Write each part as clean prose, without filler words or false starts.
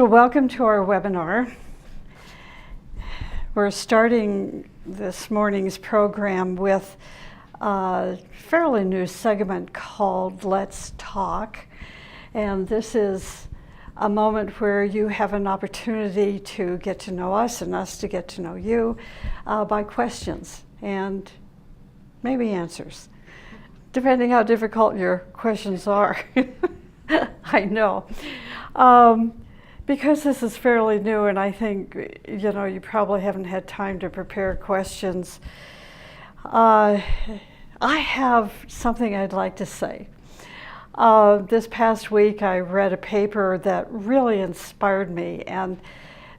welcome to our webinar. We're starting this morning's program with a fairly new segment called Let's Talk. And this is a moment where you have an opportunity to get to know us and us to get to know you by questions and maybe answers, depending how difficult your questions are. I know. Because this is fairly new, and I think, you probably haven't had time to prepare questions, I have something I'd like to say. This past week, I read a paper that really inspired me, and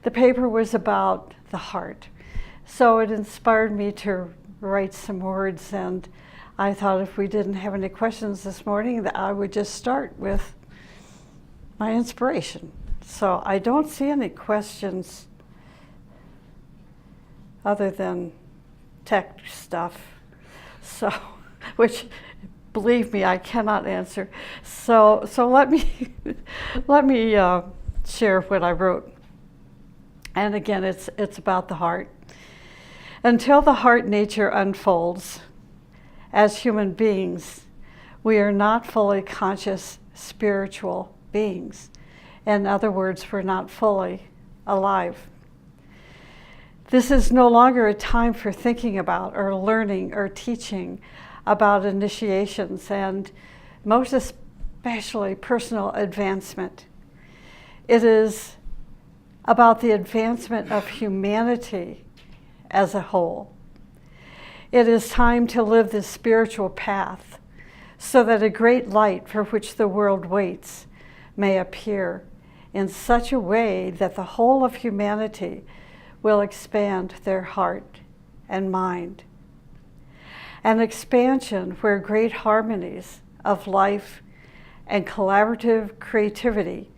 the paper was about the heart. So it inspired me to write some words, and I thought if we didn't have any questions this morning, that I would just start with my inspiration. So I don't see any questions other than tech stuff, so which, believe me, I cannot answer. So let me share what I wrote. And again, it's about the heart. Until the heart nature unfolds, as human beings, we are not fully conscious spiritual beings. In other words, we're not fully alive. This is no longer a time for thinking about or learning or teaching about initiations and most especially personal advancement. It is about the advancement of humanity as a whole. It is time to live the spiritual path so that a great light for which the world waits may appear in such a way that the whole of humanity will expand their heart and mind. An expansion where great harmonies of life and collaborative creativity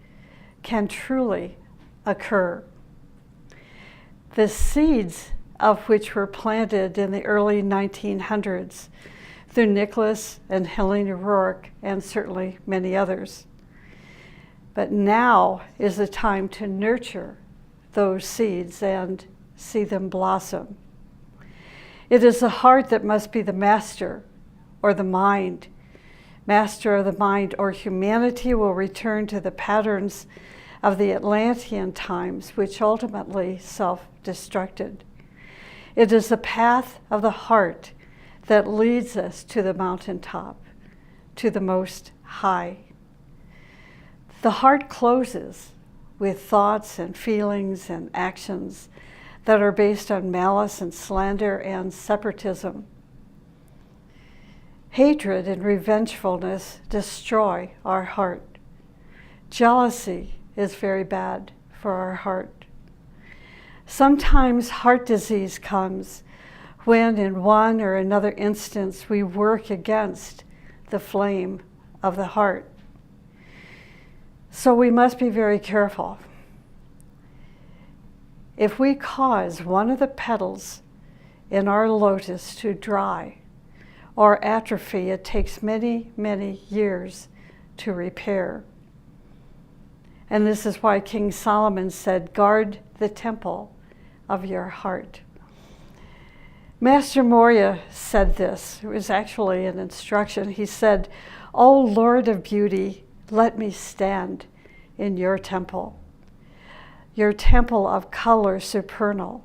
can truly occur. The seeds of which were planted in the early 1900s through Nicholas and Helena Rourke and certainly many others. But now is the time to nurture those seeds and see them blossom. It is the heart that must be the master or the mind. Master of the mind, or humanity will return to the patterns of the Atlantean times, which ultimately self-destructed. It is the path of the heart that leads us to the mountaintop, to the Most High. The heart closes with thoughts and feelings and actions that are based on malice and slander and separatism. Hatred and revengefulness destroy our heart. Jealousy is very bad for our heart. Sometimes heart disease comes when in one or another instance we work against the flame of the heart. So we must be very careful. If we cause one of the petals in our lotus to dry or atrophy, it takes many, many years to repair. And this is why King Solomon said, guard the temple of your heart. Master Moria said this. It was actually an instruction. He said, O Lord of beauty, let me stand in your temple of color supernal,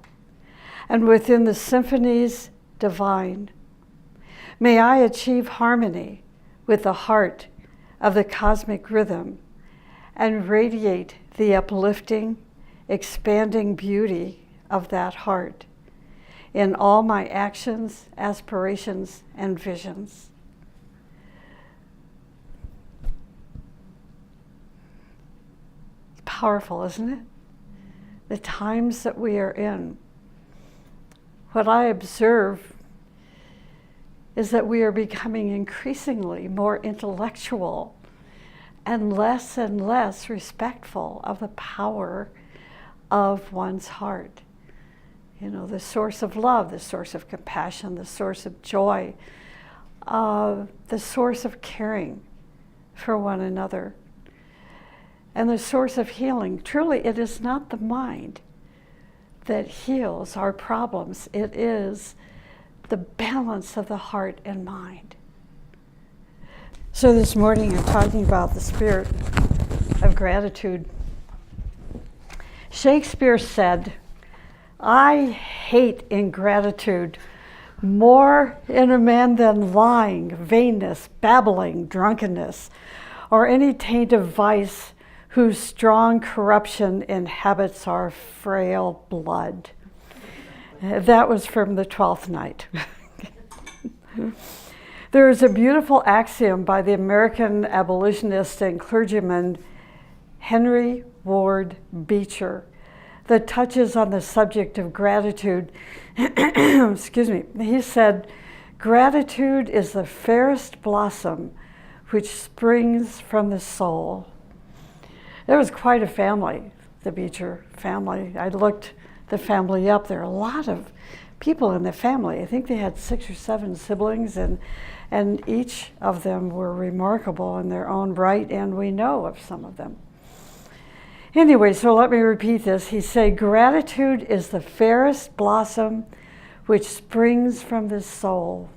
and within the symphonies divine. May I achieve harmony with the heart of the cosmic rhythm and radiate the uplifting, expanding beauty of that heart in all my actions, aspirations, and visions. Powerful, isn't it? The times that we are in. What I observe is that we are becoming increasingly more intellectual and less respectful of the power of one's heart. The source of love, the source of compassion, the source of joy, the source of caring for one another. and the source of healing. Truly, it is not the mind that heals our problems. It is the balance of the heart and mind. So this morning I'm talking about the spirit of gratitude. Shakespeare said, "I hate ingratitude more in a man than lying, vainness, babbling, drunkenness, or any taint of vice whose strong corruption inhabits our frail blood." That was from the 12th night. There is a beautiful axiom by the American abolitionist and clergyman Henry Ward Beecher that touches on the subject of gratitude. Excuse me. He said, "Gratitude is the fairest blossom which springs from the soul." There was quite a family, the Beecher family. I looked the family up. There are a lot of people in the family. I think they had 6 or 7 siblings, and each of them were remarkable in their own right, and we know of some of them. Anyway, so let me repeat this. He said, "Gratitude is the fairest blossom which springs from the soul."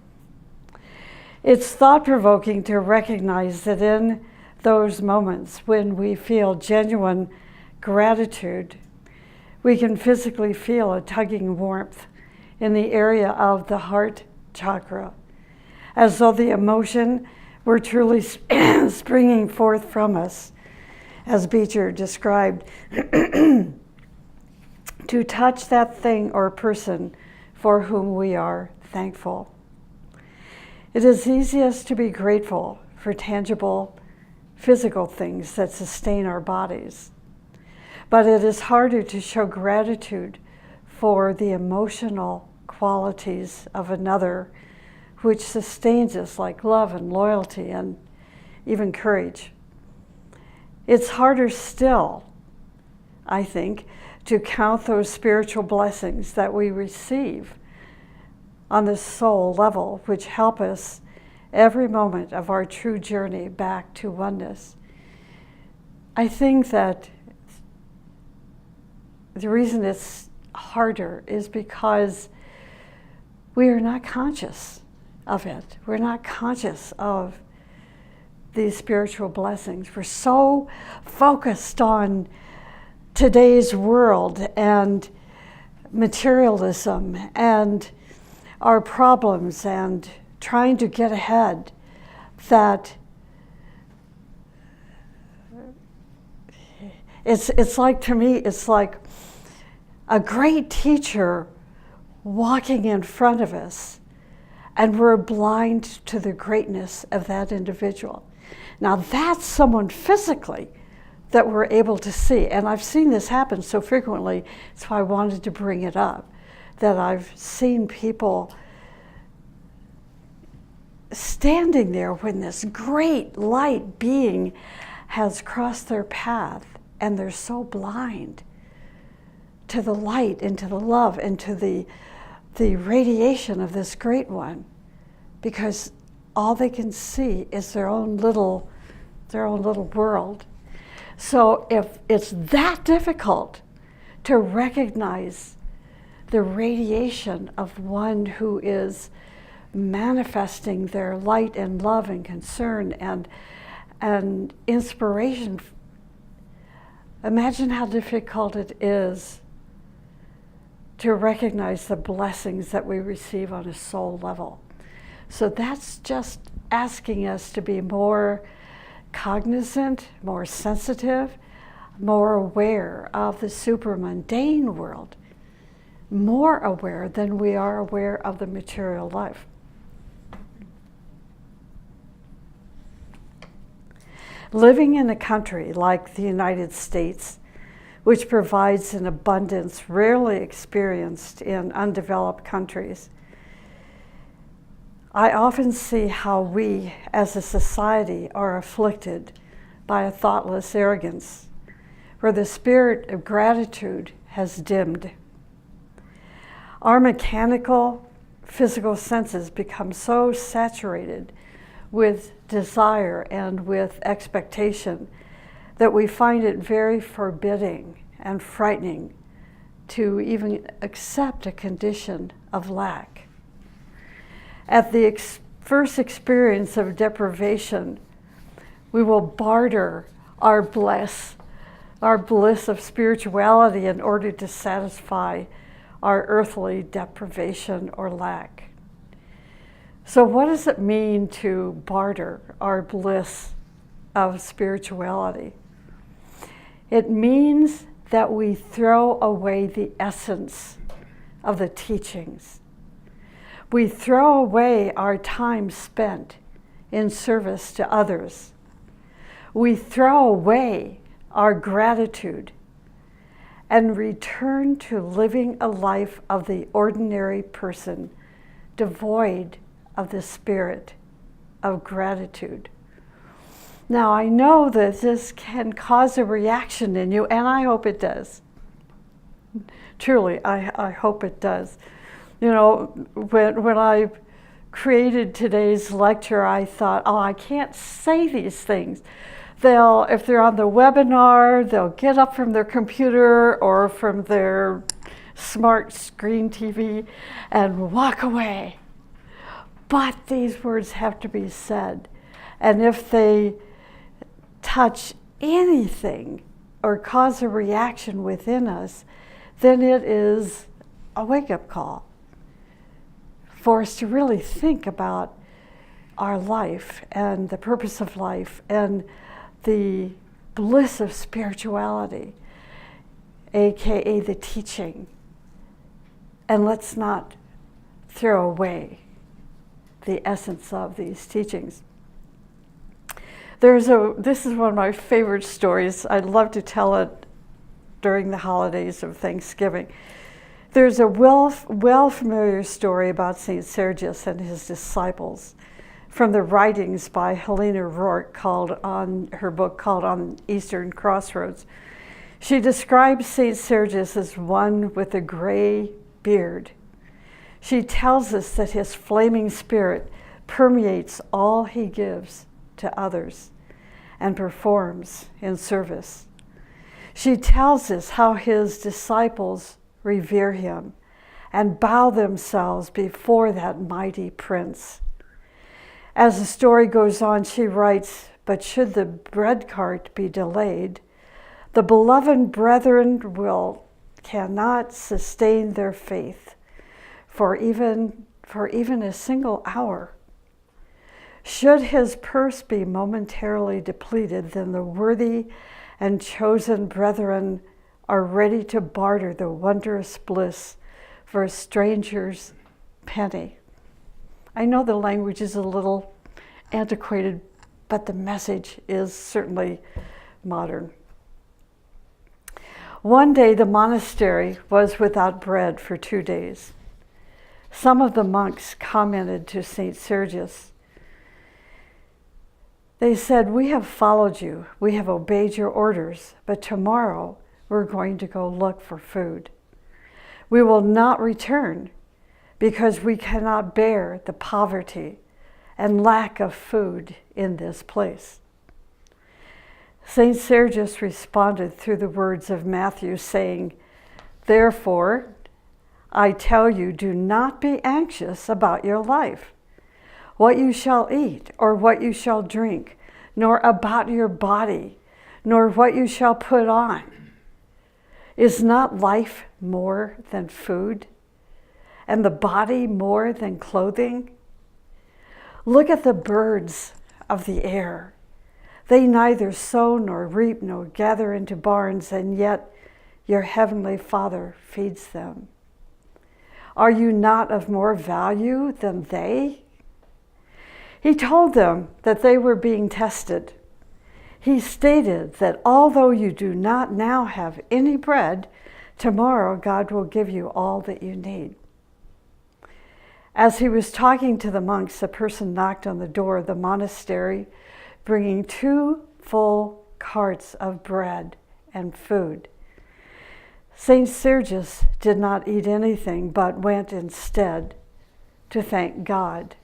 It's thought-provoking to recognize that in those moments when we feel genuine gratitude, we can physically feel a tugging warmth in the area of the heart chakra, as though the emotion were truly springing forth from us, as Beecher described, to touch that thing or person for whom we are thankful. It is easiest to be grateful for tangible, physical things that sustain our bodies, but it is harder to show gratitude for the emotional qualities of another which sustains us, like love and loyalty and even courage. It's harder still, I think, to count those spiritual blessings that we receive on the soul level, which help us every moment of our true journey back to oneness. I think that the reason it's harder is because we are not conscious of it. We're not conscious of these spiritual blessings. We're so focused on today's world and materialism and our problems and trying to get ahead that it's like, to me, it's like a great teacher walking in front of us, and we're blind to the greatness of that individual. Now that's someone physically that we're able to see, and I've seen this happen so frequently, that's why I wanted to bring it up, that I've seen people standing there when this great light being has crossed their path, and they're so blind to the light and to the love and to the radiation of this great one, because all they can see is their own little world. So if it's that difficult to recognize the radiation of one who is manifesting their light and love and concern and inspiration, imagine how difficult it is to recognize the blessings that we receive on a soul level. So that's just asking us to be more cognizant, more sensitive, more aware of the super mundane world, more aware than we are aware of the material life. Living in a country like the United States, which provides an abundance rarely experienced in undeveloped countries, I often see how we as a society are afflicted by a thoughtless arrogance, where the spirit of gratitude has dimmed. Our mechanical, physical senses become so saturated with desire and with expectation that we find it very forbidding and frightening to even accept a condition of lack. At the first experience of deprivation, we will barter our bliss of spirituality in order to satisfy our earthly deprivation or lack. So what does it mean to barter our bliss of spirituality? It means that we throw away the essence of the teachings. We throw away our time spent in service to others. We throw away our gratitude and return to living a life of the ordinary person, devoid of the spirit of gratitude. Now, I know that this can cause a reaction in you, and I hope it does. Truly, I hope it does. You know, when I created today's lecture, I thought, oh, I can't say these things. If they're on the webinar, they'll get up from their computer or from their smart screen TV and walk away. But these words have to be said. And if they touch anything or cause a reaction within us, then it is a wake-up call for us to really think about our life and the purpose of life and the bliss of spirituality, aka the teaching. And let's not throw away the essence of these teachings. This is one of my favorite stories. I'd love to tell it during the holidays of Thanksgiving. There's a well familiar story about St. Sergius and his disciples from the writings by Helena Rourke her book called On Eastern Crossroads. She describes St. Sergius as one with a gray beard. She tells us that his flaming spirit permeates all he gives to others and performs in service. She tells us how his disciples revere him and bow themselves before that mighty prince. As the story goes on, she writes, "But should the bread cart be delayed, the beloved brethren cannot sustain their faith for even a single hour. Should his purse be momentarily depleted, then the worthy and chosen brethren are ready to barter the wondrous bliss for a stranger's penny." I know the language is a little antiquated, but the message is certainly modern. One day the monastery was without bread for 2 days. Some of the monks commented to St. Sergius. They said, "We have followed you, we have obeyed your orders, but tomorrow we're going to go look for food. We will not return because we cannot bear the poverty and lack of food in this place." St. Sergius responded through the words of Matthew, saying, "Therefore, I tell you, do not be anxious about your life, what you shall eat or what you shall drink, nor about your body, nor what you shall put on. Is not life more than food, and the body more than clothing? Look at the birds of the air. They neither sow nor reap nor gather into barns, and yet your heavenly Father feeds them. Are you not of more value than they?" He told them that they were being tested. He stated that although you do not now have any bread, tomorrow God will give you all that you need. As he was talking to the monks, a person knocked on the door of the monastery, bringing 2 full carts of bread and food. St. Sergius did not eat anything, but went instead to thank God.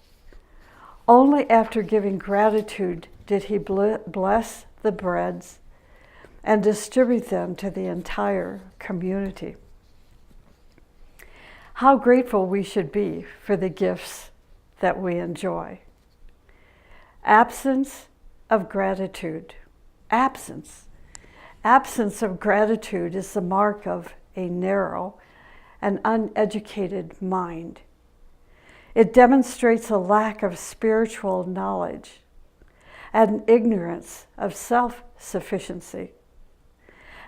Only after giving gratitude did he bless the breads and distribute them to the entire community. How grateful we should be for the gifts that we enjoy. Absence of gratitude. Absence of gratitude is the mark of a narrow and uneducated mind. It demonstrates a lack of spiritual knowledge and ignorance of self-sufficiency.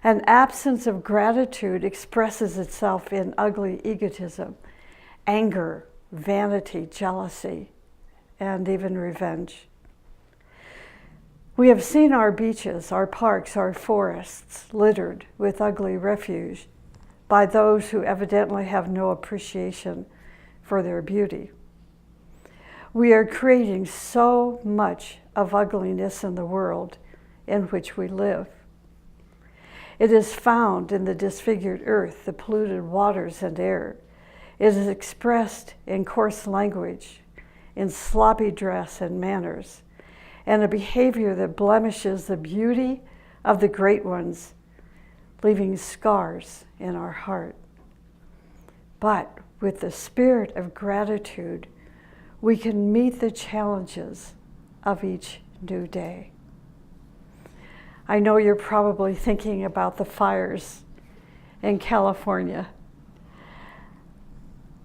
An absence of gratitude expresses itself in ugly egotism, anger, vanity, jealousy, and even revenge. We have seen our beaches, our parks, our forests littered with ugly refuse by those who evidently have no appreciation for their beauty. We are creating so much of ugliness in the world in which we live. It is found in the disfigured earth, the polluted waters and air. It is expressed in coarse language, in sloppy dress and manners, and a behavior that blemishes the beauty of the great ones, leaving scars in our heart. But with the spirit of gratitude, we can meet the challenges of each new day. I know you're probably thinking about the fires in California.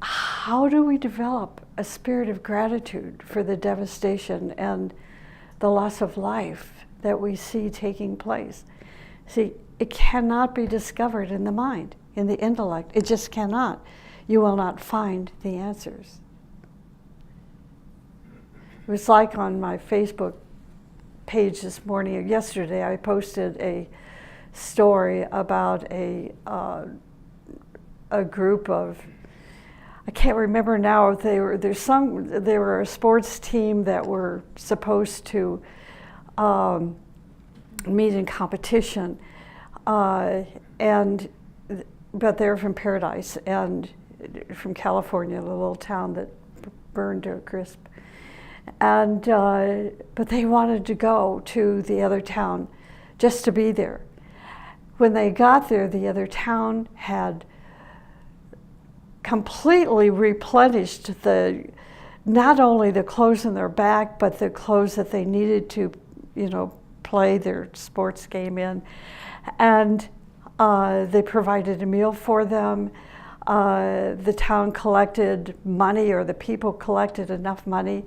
How do we develop a spirit of gratitude for the devastation and the loss of life that we see taking place? See, it cannot be discovered in the mind, in the intellect. It just cannot. You will not find the answers. It was like on my Facebook page this morning, or yesterday, I posted a story about a group of, I can't remember now, they were a sports team that were supposed to meet in competition, but they're from Paradise and from California, the little town that burned to a crisp. And but they wanted to go to the other town just to be there. When they got there, the other town had completely replenished not only the clothes on their back, but the clothes that they needed to, play their sports game in. And they provided a meal for them. The town collected money, or the people collected enough money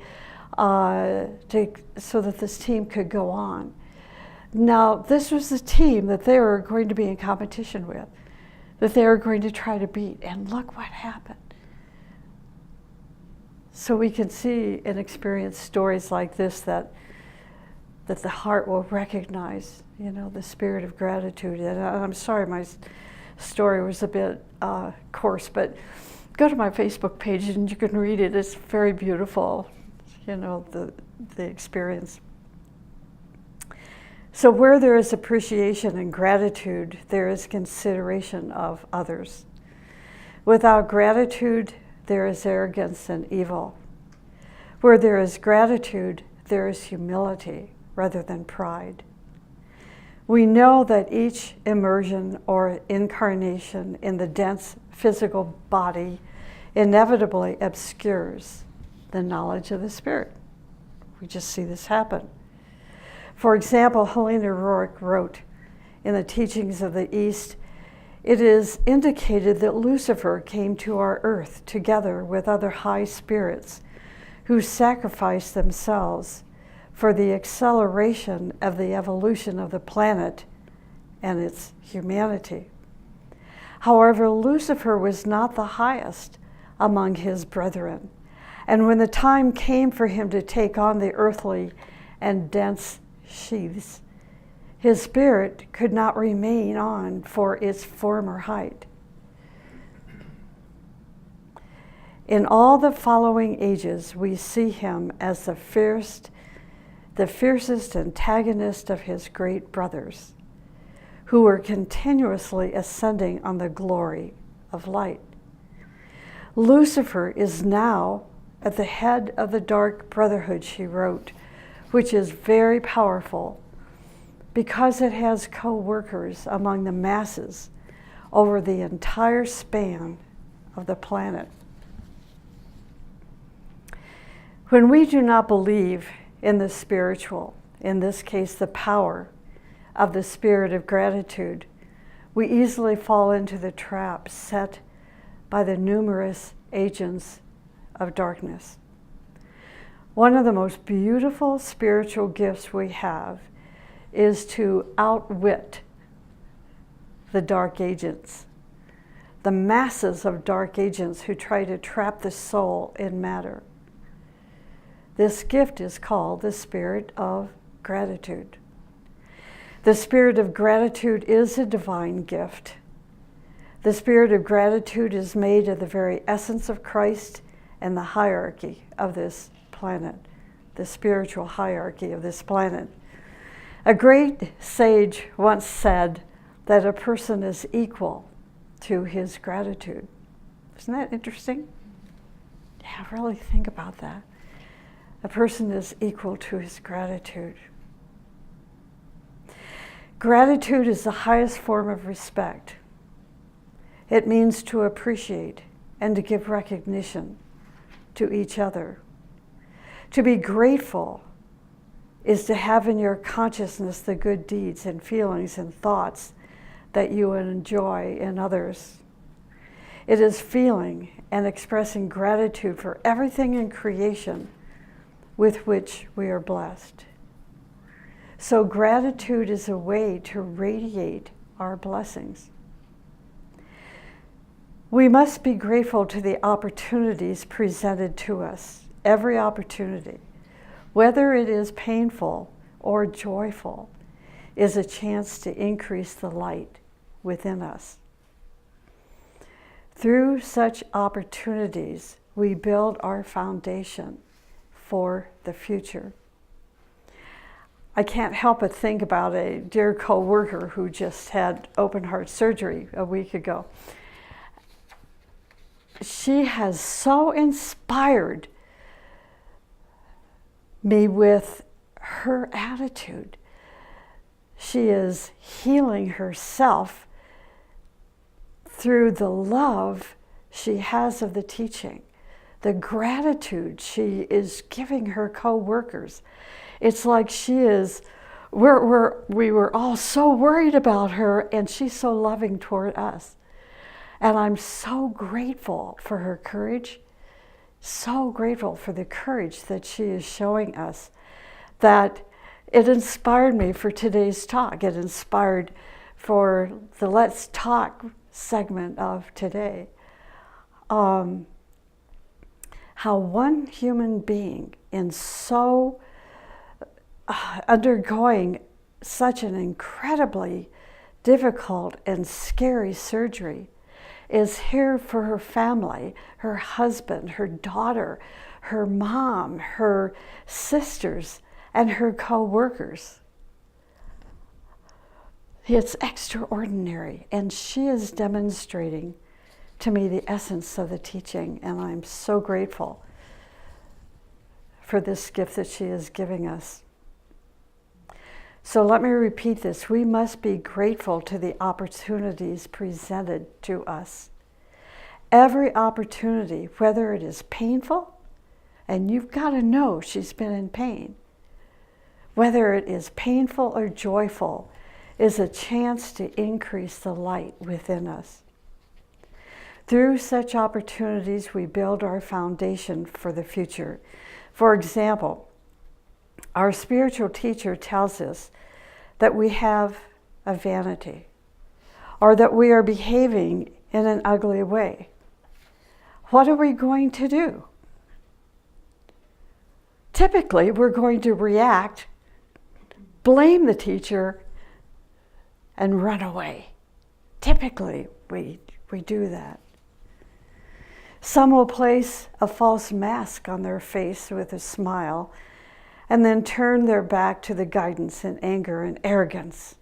so that this team could go on. Now, this was the team that they were going to be in competition with, that they were going to try to beat, and look what happened. So we can see and experience stories like this that the heart will recognize, the spirit of gratitude. And I'm sorry my story was a bit coarse, but go to my Facebook page and you can read it. It's very beautiful. The experience. So where there is appreciation and gratitude, there is consideration of others. Without gratitude, there is arrogance and evil. Where there is gratitude, there is humility rather than pride. We know that each immersion or incarnation in the dense physical body inevitably obscures the knowledge of the Spirit. We just see this happen. For example, Helena Rourke wrote in the Teachings of the East, "It is indicated that Lucifer came to our earth together with other high spirits who sacrificed themselves for the acceleration of the evolution of the planet and its humanity. However, Lucifer was not the highest among his brethren. And when the time came for him to take on the earthly and dense sheaths, his spirit could not remain on for its former height. In all the following ages, we see him as the fiercest antagonist of his great brothers, who were continuously ascending on the glory of light. Lucifer is now at the head of the dark brotherhood," she wrote, "which is very powerful because it has co-workers among the masses over the entire span of the planet. When we do not believe in the spiritual, in this case the power of the spirit of gratitude, we easily fall into the trap set by the numerous agents of darkness. One of the most beautiful spiritual gifts we have is to outwit the dark agents, the masses of dark agents who try to trap the soul in matter. This gift is called the spirit of gratitude. The spirit of gratitude is a divine gift. The spirit of gratitude is made of the very essence of Christ and the hierarchy of this planet, the spiritual hierarchy of this planet. A great sage once said that a person is equal to his gratitude. Isn't that interesting? Yeah, really think about that. A person is equal to his gratitude. Gratitude is the highest form of respect. It means to appreciate and to give recognition to each other. To be grateful is to have in your consciousness the good deeds and feelings and thoughts that you enjoy in others. It is feeling and expressing gratitude for everything in creation with which we are blessed. So gratitude is a way to radiate our blessings. We must be grateful to the opportunities presented to us, every opportunity, whether it is painful or joyful, is a chance to increase the light within us. Through such opportunities, we build our foundation for the future. I can't help but think about a dear co-worker who just had open heart surgery a week ago. She has so inspired me with her attitude. She is healing herself through the love she has of the teaching, the gratitude she is giving her co-workers. It's like she is, we were all so worried about her, and she's so loving toward us. And I'm so grateful for her courage, so grateful for the courage that she is showing us, that it inspired me for today's talk. It inspired for the Let's Talk segment of today. How one human being in so undergoing such an incredibly difficult and scary surgery is here for her family, her husband, her daughter, her mom, her sisters, and her co-workers. It's extraordinary, and she is demonstrating to me the essence of the teaching, and I'm so grateful for this gift that she is giving us. So let me repeat this. We must be grateful to the opportunities presented to us. Every opportunity, whether it is painful, and you've got to know she's been in pain, whether it is painful or joyful, is a chance to increase the light within us. Through such opportunities, we build our foundation for the future. For example, our spiritual teacher tells us that we have a vanity, or that we are behaving in an ugly way. What are we going to do? Typically, we're going to react, blame the teacher, and run away. Typically, we do that. Some will place a false mask on their face with a smile and then turn their back to the guidance in anger and arrogance.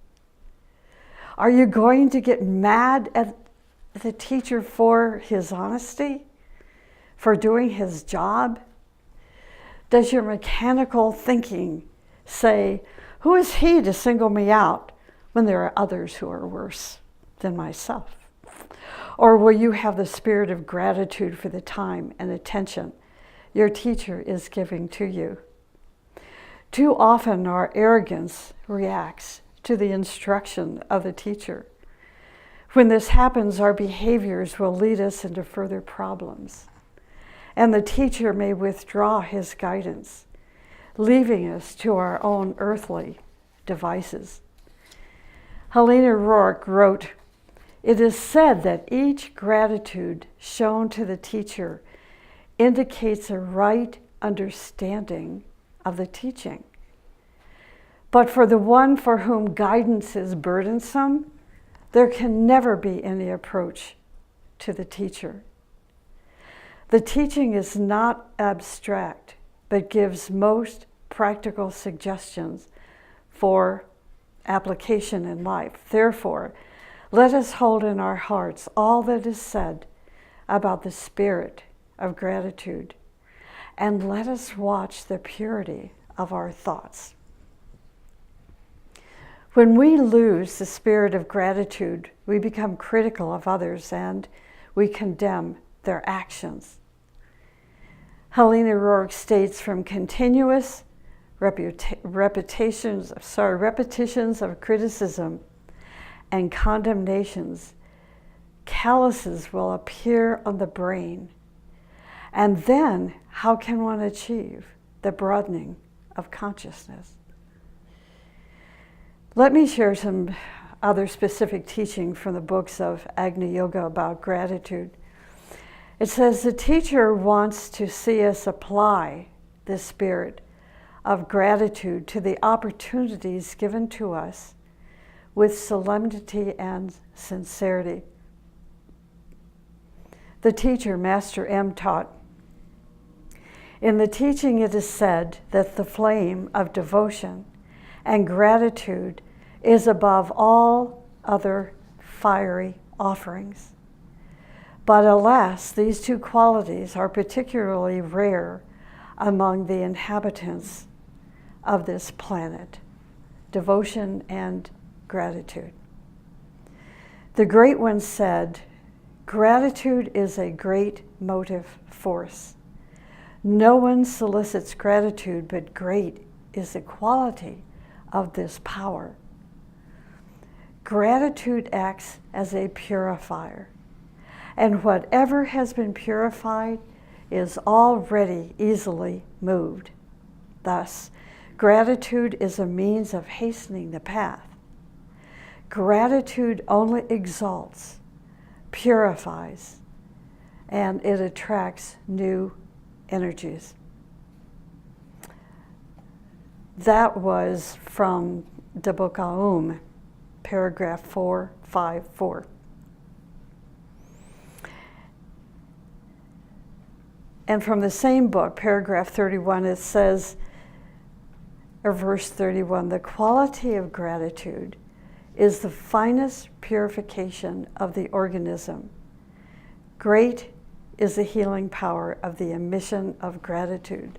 Are you going to get mad at the teacher for his honesty, for doing his job? Does your mechanical thinking say, Who is he to single me out when there are others who are worse than myself? Or will you have the spirit of gratitude for the time and attention your teacher is giving to you? Too often our arrogance reacts to the instruction of the teacher. When this happens, our behaviors will lead us into further problems, and the teacher may withdraw his guidance, leaving us to our own earthly devices. Helena Rourke wrote, "It is said that each gratitude shown to the teacher indicates a right understanding of the teaching. But for the one for whom guidance is burdensome, there can never be any approach to the teacher. The teaching is not abstract, but gives most practical suggestions for application in life. Therefore, let us hold in our hearts all that is said about the spirit of gratitude, and let us watch the purity of our thoughts." When we lose the spirit of gratitude, we become critical of others and we condemn their actions. Helena Rourke states, "From continuous repetitions of criticism and condemnations, calluses will appear on the brain. And then, how can one achieve the broadening of consciousness?" Let me share some other specific teaching from the books of Agni Yoga about gratitude. It says the teacher wants to see us apply the spirit of gratitude to the opportunities given to us with solemnity and sincerity. The teacher, Master M, taught, "In the teaching it is said that the flame of devotion and gratitude is above all other fiery offerings. But alas, these two qualities are particularly rare among the inhabitants of this planet, devotion and gratitude." The Great One said, "Gratitude is a great motive force. No one solicits gratitude, but great is the quality of this power. Gratitude acts as a purifier, and whatever has been purified is already easily moved. Thus, gratitude is a means of hastening the path. Gratitude only exalts, purifies, and it attracts new energies." That was from DuBois, paragraph 454. And from the same book, paragraph 31, it says, or verse 31, "The quality of gratitude is the finest purification of the organism. Great is the healing power of the emission of gratitude."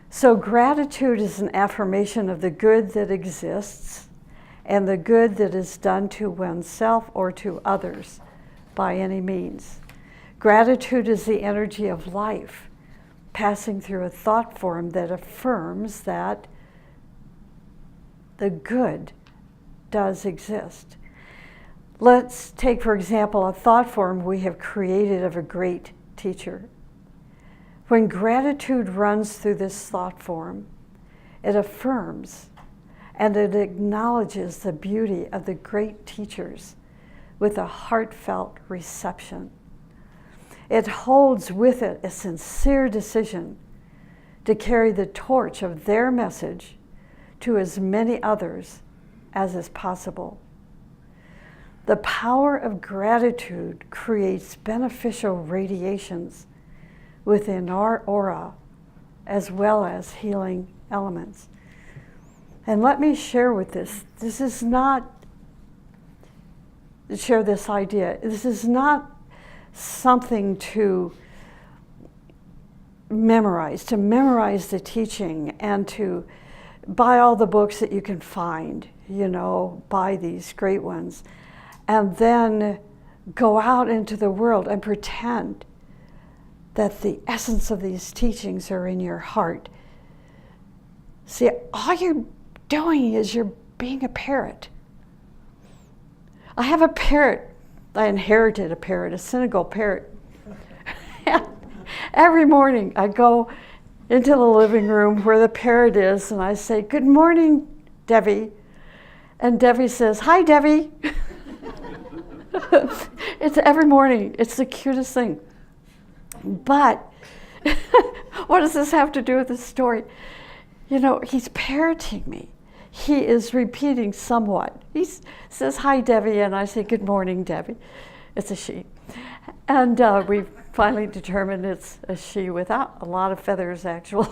So gratitude is an affirmation of the good that exists and the good that is done to oneself or to others by any means. Gratitude is the energy of life passing through a thought form that affirms that the good does exist. Let's take, for example, a thought form we have created of a great teacher. When gratitude runs through this thought form, it affirms and it acknowledges the beauty of the great teachers with a heartfelt reception. It holds with it a sincere decision to carry the torch of their message to as many others as is possible. The power of gratitude creates beneficial radiations within our aura, as well as healing elements. And let me share with this is not, share this idea, this is not something to memorize the teaching and to buy all the books that you can find, buy these great ones, and then go out into the world and pretend that the essence of these teachings are in your heart. See, all you're doing is you're being a parrot. I have a parrot. I inherited a parrot, a Senegal parrot. Every morning I go into the living room where the parrot is and I say, "Good morning, Debbie." And Debbie says, "Hi, Debbie." It's every morning. It's the cutest thing. But what does this have to do with the story? He's parroting me. He is repeating somewhat. He says, "Hi, Debbie," and I say, "Good morning, Debbie." It's a she. And we finally determined it's a she without a lot of feathers, actually.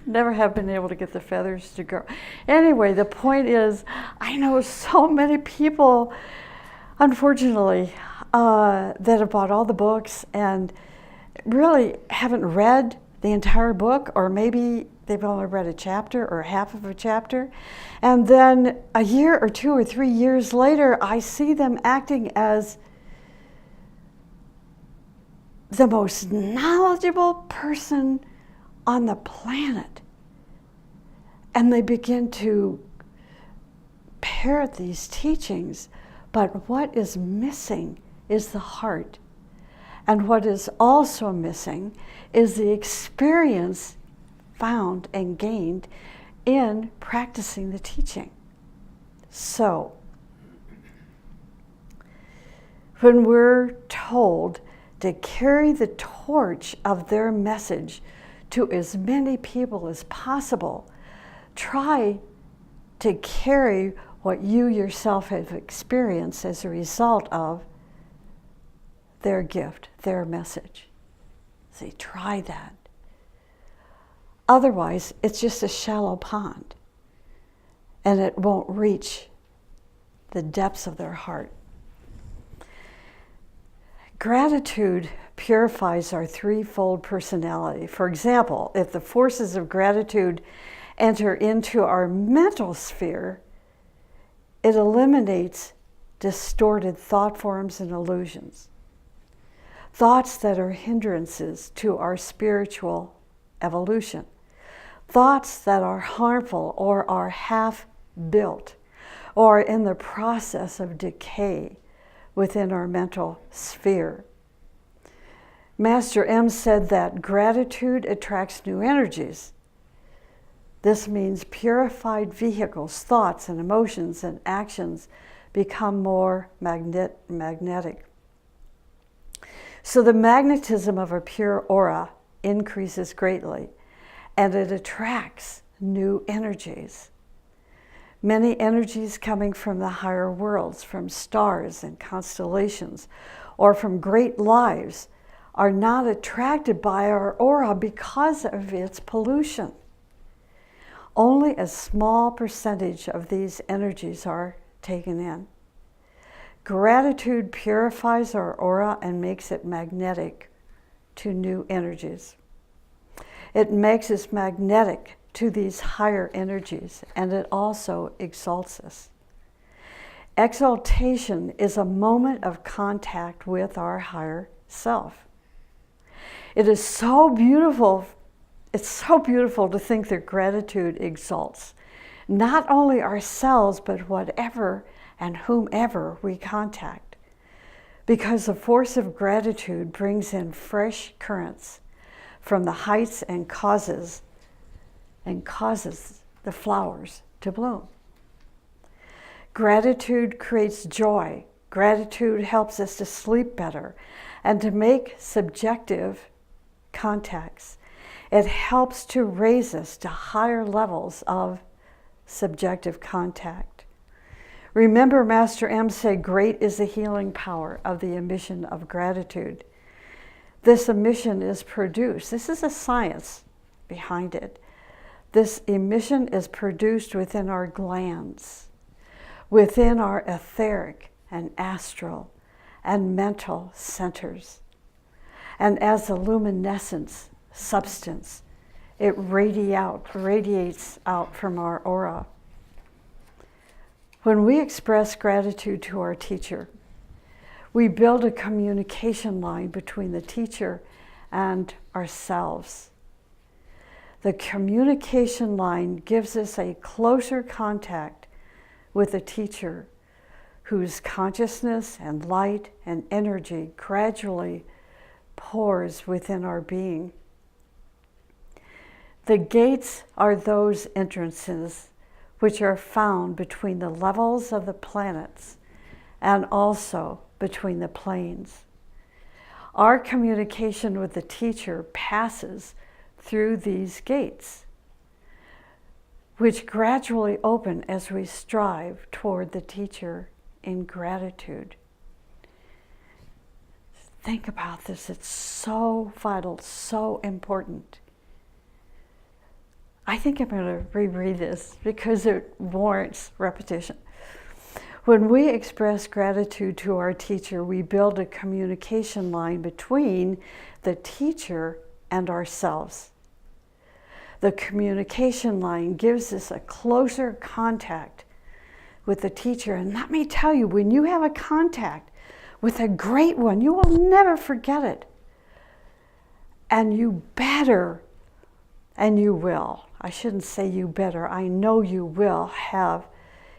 Never have been able to get the feathers to grow. Anyway, the point is, I know so many people, unfortunately, that have bought all the books and really haven't read the entire book, or maybe they've only read a chapter or half of a chapter. And then a year or 2 or 3 years later, I see them acting as the most knowledgeable person on the planet. And they begin to parrot these teachings, but what is missing is the heart. And what is also missing is the experience found and gained in practicing the teaching. So, when we're told to carry the torch of their message to as many people as possible, try to carry what you yourself have experienced as a result of their gift, their message. See, try that. Otherwise, it's just a shallow pond, and it won't reach the depths of their heart. Gratitude purifies our threefold personality. For example, if the forces of gratitude enter into our mental sphere, it eliminates distorted thought forms and illusions, thoughts that are hindrances to our spiritual evolution, thoughts that are harmful or are half-built or in the process of decay within our mental sphere. Master M said that gratitude attracts new energies. This means purified vehicles, thoughts and emotions and actions become more magnetic. So the magnetism of a pure aura increases greatly, and it attracts new energies. Many energies coming from the higher worlds, from stars and constellations, or from great lives, are not attracted by our aura because of its pollution. Only a small percentage of these energies are taken in. Gratitude purifies our aura and makes it magnetic to new energies. It makes us magnetic to these higher energies, and it also exalts us. Exaltation is a moment of contact with our higher self. It is so beautiful. It's so beautiful to think that gratitude exalts not only ourselves, but whatever and whomever we contact, because the force of gratitude brings in fresh currents from the heights and causes the flowers to bloom. Gratitude creates joy. Gratitude helps us to sleep better and to make subjective contacts. It helps to raise us to higher levels of subjective contact. Remember, Master M said, great is the healing power of the emission of gratitude. This emission is produced. This is a science behind it. This emission is produced within our glands, within our etheric and astral and mental centers. And as a luminescence substance, it radiates out from our aura. When we express gratitude to our teacher, we build a communication line between the teacher and ourselves. The communication line gives us a closer contact with the teacher, whose consciousness and light and energy gradually pours within our being. The gates are those entrances which are found between the levels of the planets and also between the planes. Our communication with the teacher passes through these gates, which gradually open as we strive toward the teacher in gratitude. Think about this. It's so vital, so important. I think I'm going to reread this because it warrants repetition. When we express gratitude to our teacher, we build a communication line between the teacher and ourselves. The communication line gives us a closer contact with the teacher. And let me tell you, when you have a contact with a great one, you will never forget it. And you better, and you will, I shouldn't say you better, I know you will have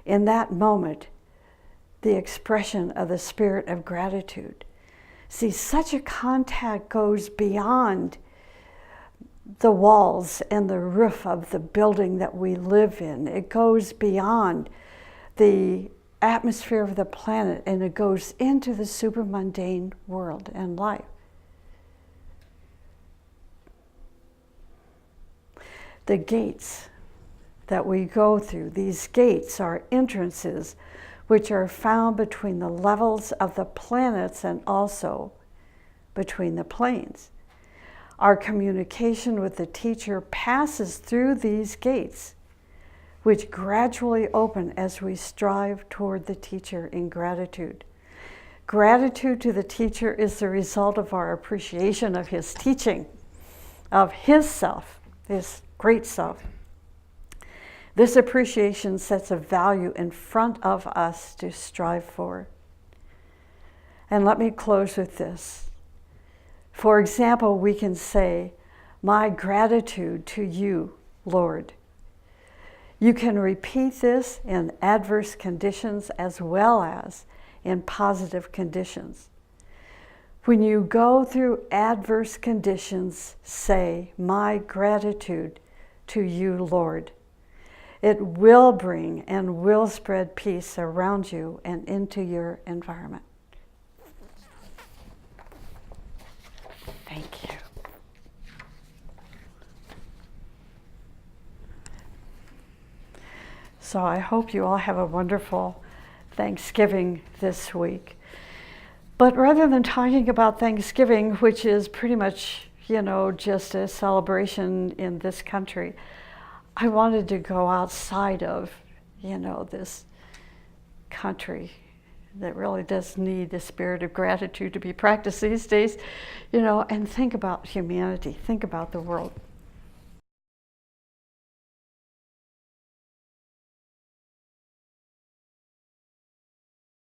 in that moment the expression of the spirit of gratitude. See, such a contact goes beyond the walls and the roof of the building that we live in. It goes beyond the atmosphere of the planet, and it goes into the supermundane world and life. The gates that we go through, these gates are entrances which are found between the levels of the planets and also between the planes. Our communication with the teacher passes through these gates, which gradually open as we strive toward the teacher in gratitude. Gratitude to the teacher is the result of our appreciation of his teaching, of his self, his great self. This appreciation sets a value in front of us to strive for. And let me close with this. For example, we can say, "My gratitude to you, Lord." You can repeat this in adverse conditions as well as in positive conditions. When you go through adverse conditions, say, "My gratitude to you, Lord." It will bring and will spread peace around you and into your environment. Thank you. So I hope you all have a wonderful Thanksgiving this week. But rather than talking about Thanksgiving, which is pretty much, just a celebration in this country, I wanted to go outside of, this country that really does need the spirit of gratitude to be practiced these days, and think about humanity, think about the world.